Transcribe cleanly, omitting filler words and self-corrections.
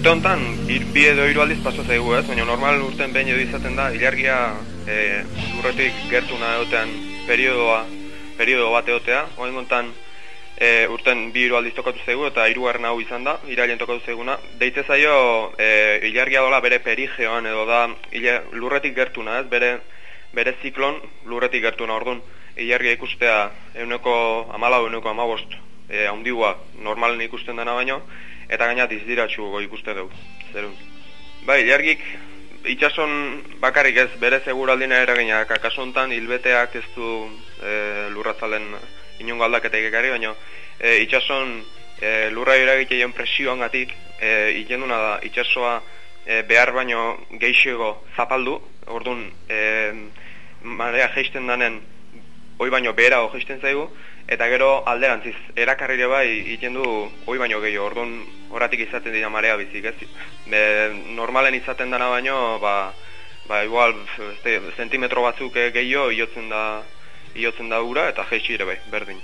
urte honetan bi edo hiru aldiz pasa zaigu, ez? Baina normal urten behin edo izaten da ilargia lurretik gertuna egotean periodo bat egotea. Oraingo honetan urten bi hiru aldiz tokatu zaigu eta hirugarren hau izan da, irailean tokatu zaiguna. Deitze zaio ilargia dola bere perigeoan edo da lurretik gertuna, ez? Bere ziklon lurretik gertuna. Orduan ilargia ikustea 14, 15 handiua normalen ikusten dena baino, eta gaina dizdiratxu ikuste dugu. Zerun. Bai, ilargik itxason bakarrik ez bere seguraldina eragina, kasu honetan hilbeteak ez du lurratzalen inongo aldaketa ekarri, baina itxason lurra eragiteien presioangatik ikenduna da itxasoa behar baino geixego zapaldu, orduan marea jeisten danen hoi baino beherago jeisten zaigu, eta gero alderantziz erakarrire bai ikendu hoi baino gehiago, orduan horatik izaten dira marea bizik, ez? Normalen izaten dana baino, igual zentimetro batzuk gehiago iotzen da ura eta jeitsi ere bai, berdin.